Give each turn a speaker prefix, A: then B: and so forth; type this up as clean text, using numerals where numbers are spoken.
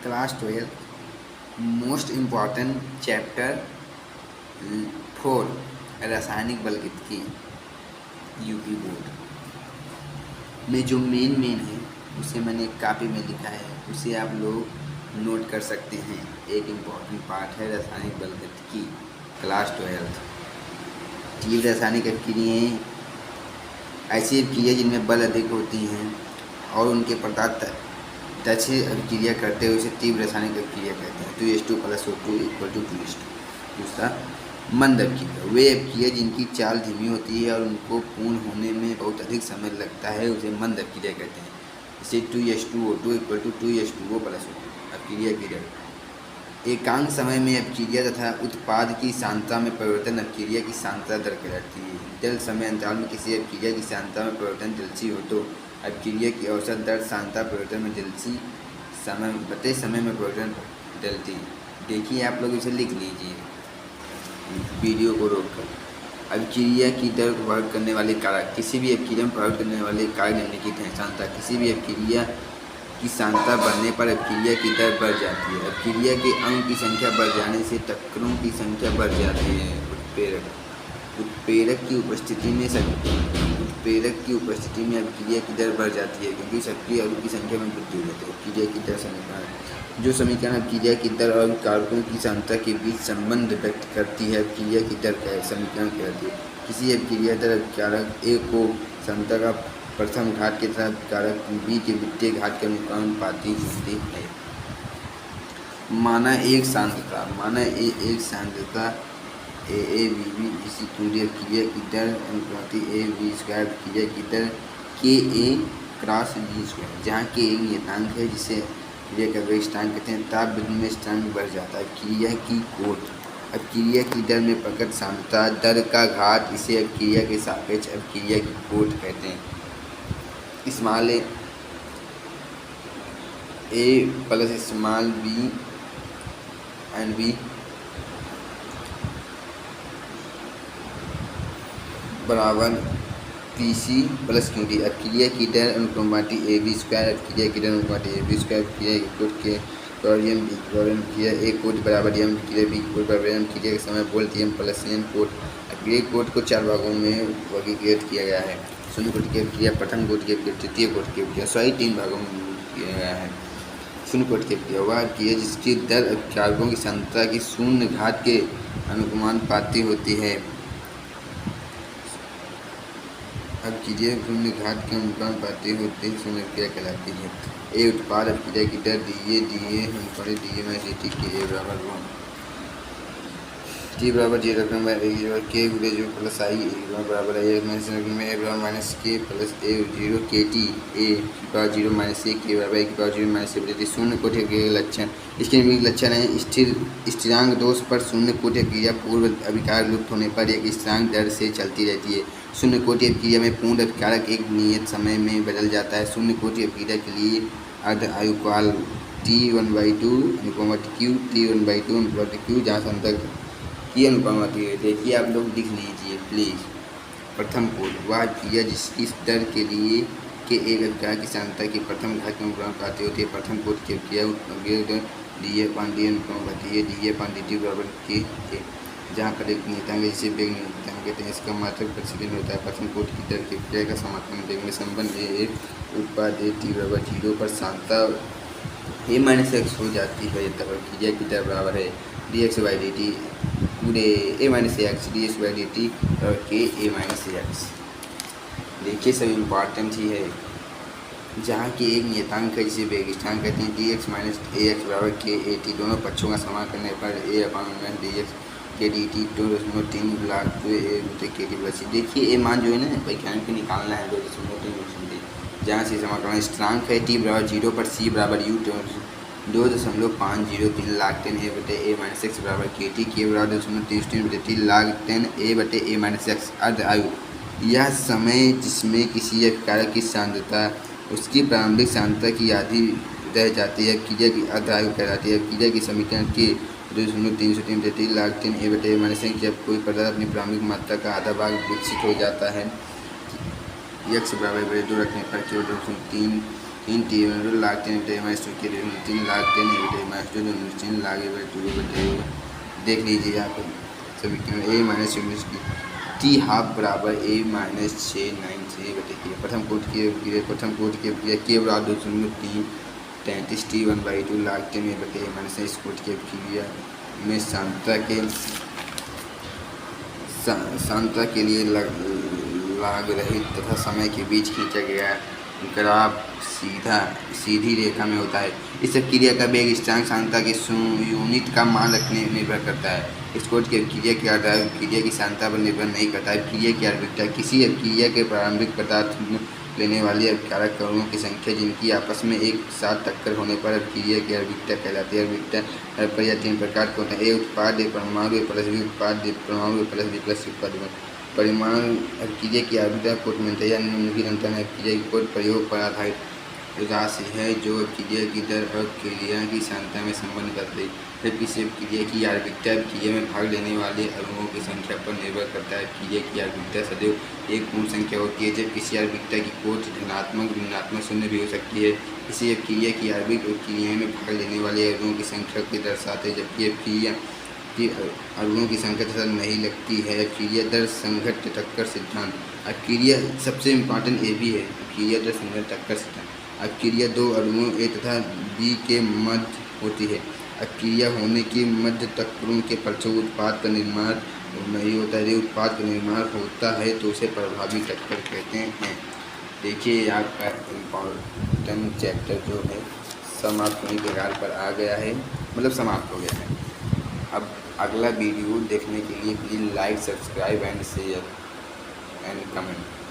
A: Class 12 most important chapter 4 रासायनिक बलगतिकी UP board में जो मेन है उसे मैंने एक कापी में लिखा है, उसे आप लोग नोट कर सकते हैं। एक इम्पॉर्टेंट पार्ट है रासायनिक बलगतिकी क्लास 12। तीव्र रासायनिक अभिक्रियाएँ ऐसी अभिक्रिया जिनमें बल अधिक होती हैं और उनके पदार्थ तत्क्षय अभिक्रिया करते हुए उसे तीव्र रासायनिक अभिक्रिया कहते हैं। 2H2 + O2 = 2H2। दूसरा मंद अभिक्रिया, वे अभिक्रिया जिनकी चाल धीमी होती है और उनको पूर्ण होने में बहुत अधिक समय लगता है, उसे मंद अभिक्रिया कहते हैं। जैसे 2H2O2 = 2H2O + O2। अभिक्रिया की दर, एकांक समय में अभिक्रिया तथा उत्पाद की सांद्रता में परिवर्तन अभिक्रिया की सांद्रता दर कहलाती है। जल समय अंतराल में किसी अभिक्रिया की सांद्रता में परिवर्तन जलसी हो तो अभिक्रिया की औसत दर सांद्रता परिवर्तन में जलसी समय में परिवर्तन डलती। देखिए आप लोग इसे लिख लीजिए वीडियो को रोककर। अभिक्रिया की दर को प्रभावित करने वाले कारक, किसी भी अभिक्रिया में प्रभावित करने वाले कारक निम्नलिखित हैं। सांद्रता, किसी भी अभिक्रिया की सांद्रता बढ़ने पर अभिक्रिया की दर बढ़ जाती है। अभिक्रिया के अणु की संख्या बढ़ जाने से टक्करों की संख्या बढ़ जाती है। उत्प्रेरक की उपस्थिति में अभिक्रिया की दर बढ़ जाती है क्योंकि सक्रिय अणु की संख्या में वृद्धि हो जाती है। अभिक्रिया की दर समीकरण, जो समीकरण अभिक्रिया की दर और कारकों की सांद्रता के बीच संबंध व्यक्त करती है, अभिक्रिया की दर का समीकरण कहलाती है। किसी अभिक्रिया दर कारक ए को सांद्रता का प्रथम घात के तथा कारक बी के द्वितीय घात के अनुपाती होती है। माना एक सांद्रता AABB इसी पूरी अभिक्रिया की दर अनुपाती AB² अभिक्रिया की दर KA×B², जहाँ K एक नियतांक है जिसे अभिक्रिया का वेग स्थिरांक कहते हैं। ताप विनिमय स्थिरांक बढ़ जाता है। अभिक्रिया की कोट, अभिक्रिया की दर में प्रकट सांद्रता दर का घात, इसे अभिक्रिया के सापेक्ष अभिक्रिया की कोट कहते हैं। Small a + small b and b बराबर PC + QD। अभिक्रिया की दर अनुपाती AB², अभिक्रिया की दर अनुपाती AB², अभिक्रिया की कोट के M अभिक्रिया A कोट बराबर M अभिक्रिया B कोट बराबर M, अभिक्रिया के समय वोल्ट M + N कोट। अभिक्रिया कोट को 4 भागों में वर्गीकृत किया गया है। शून्य कोटि की अभिक्रिया, प्रथम कोटि की अभिक्रिया, तृतीय कोटि की अभिक्रिया। 3 भागों में किया गया है। शून्य कोटि की अभिक्रिया वह अभिक्रिया जिसकी दर कारकों की सांद्रता की शून्य घात के अनुपाती होती है। अभिक्रिया शून्य घात के अनुपाती होती है, शून्य अभिक्रिया कहलाती है। ए उत्पाद, अभिक्रिया की दर DA अनुपात DA - DT के A बराबर 1, T बराबर 0 K × 0 + I बराबर A - K + A 0 KT A की 0 - A K बराबर A की 0 - A। शून्य कोटि के लक्षण, इसके निम्नलिखित लक्षण हैं। स्थिरांक दोष पर शून्य कोटि अभिक्रिया पूर्व अभिकारक लुप्त होने पर एक स्थिरांक दर से चलती रहती है। शून्य कोटि अभिक्रिया में पूर्ण अभिकारक एक नियत समय में बदल जाता है। शून्य कोटि अभिक्रिया के लिए अर्ध आयु काल T1/2 Q T1/2 Q, जहाँ सांद्रता की अनुपाती है। देखिए आप लोग लिख लीजिए प्लीज़। प्रथम कोट, वह अभिक्रिया जिसकी दर के लिए के एक अभिकारक की सांद्रता की प्रथम घात के अनुपाती होती है। प्रथम कोट की अभिक्रिया DA/DN अनुपाती है। DA/DT बराबर K, जहाँ पर एक नियतांक है जिसे वेग नियतांक कहते हैं। इसका मात्रक प्रति सेकंड होता है। प्रथम कोटि की दर की अभिक्रिया का समाकलन वेग में संबंध उत्पाद T बराबर 0 पर सांद्रता A - x हो जाती है तब अभिक्रिया की दर बराबर है dx/dt पूरे A - x dx/dt और K A - x। देखिए सब इम्पॉर्टेंट ही है। जहाँ की एक नियतांक है जिसे वेग स्थिरांक कहते हैं। dx - ax बराबर KAT, दोनों पक्षों का समाकलन करने पर A/- dx KDT 2.3 lakh KT+C। देखिए ये मान जो है ना वैज्ञानिक को निकालना है 2.3, जहाँ से समाकलन स्थिरांक है T बराबर 0 पर C बराबर U 2.503 लाख 10 A/A - x बराबर KT, K बराबर 2.3 लाख 10 A/A - x। अर्ध आयु, यह समय जिसमें किसी अभिकारक की सांद्रता उसकी प्रारंभिक सांद्रता की आधी रह जाती है, अभिक्रिया की अर्ध आयु कहलाती है। अभिक्रिया की समीकरण के 2.333 लाख 10 A/A - x। जब कोई पदार्थ अपनी प्रारंभिक मात्रा का आधा भाग विकसित हो जाता है, x बराबर 2 रखने पर केवल 2.3 3 टी लाख 10 बटे माइनस 2 के 3 लाख 10 बटे माइनस 2 3 लाख बटे 2 बटे देख लीजिए आप समीकरण ए माइनस की टी हाफ बराबर ए माइनस 693 बटे के प्रथम कोट की के बराबर 2.3 33 टी 1/2 लाख 10 बटे माइनस इस कोट की क्रिया में सांद्रता के लिए लाग रहित तथा समय के बीच खींचा गया ग्राफ सीधी रेखा में होता है। इस क्रिया का वेग स्थिरांक सांद्रता के यूनिट का मान रखने निर्भर करता है। इस कोट की क्रिया के आधार क्रिया की सांद्रता पर निर्भर नहीं करता है। क्रिया की आवृत्ति किसी क्रिया के प्रारंभिक पदार्थ लेने वाले अभिकारक कणों की संख्या जिनकी आपस में एक साथ टक्कर होने पर अभिक्रिया की आवृत्ति कहलाती है। आवृत्ति पर यह 3 प्रकार के होते हैं: ए उत्पाद, ए परमाणु, ए प्लस बी उत्पाद, ए परमाणु, ए प्लस बी प्लस उत्पाद। परिमाण अभिक्रिया की आवृत्ति कोट मिलता है या निम्नलिखित अभिक्रिया की कोट प्रयोग पर आधारित राशि है जो अभिक्रिया की दर और क्रिया की सांद्रता में संबंध करती है। फिर किसी अभिक्रिया की आवृत्ति अभिक्रिया में भाग लेने वाले अणुओं की संख्या पर निर्भर करता है। अभिक्रिया की आवृत्ति सदैव एक पूर्ण संख्या होती है, जब किसी अभिक्रिया की कोट धनात्मक ऋणात्मक शून्य भी हो सकती है। किसी अभिक्रिया की अभिक्रिया में भाग लेने वाले अणुओं की संख्या को दर्शाते हैं, जबकि अभिक्रिया की अणुओं की संख्या तथा नहीं लगती है। अभिक्रिया दर संघट्ट टक्कर सिद्धांत। अभिक्रिया सबसे इम्पॉर्टेंट ये भी है, अभिक्रिया दर संघट्ट टक्कर सिद्धांत। अभिक्रिया दो अणुओं ए तथा बी के मध्य होती है। अभिक्रिया होने के मध्य टक्करों के फलस्वरूप उत्पाद का निर्माण नहीं होता है। यदि उत्पाद का निर्माण होता है तो उसे प्रभावी टक्कर कहते हैं। देखिए आपका इम्पॉर्टेंट चैप्टर जो है समाप्त होने के कगार पर आ गया है, मतलब समाप्त हो गया है। अब अगला वीडियो देखने के लिए please like, subscribe and share and comment.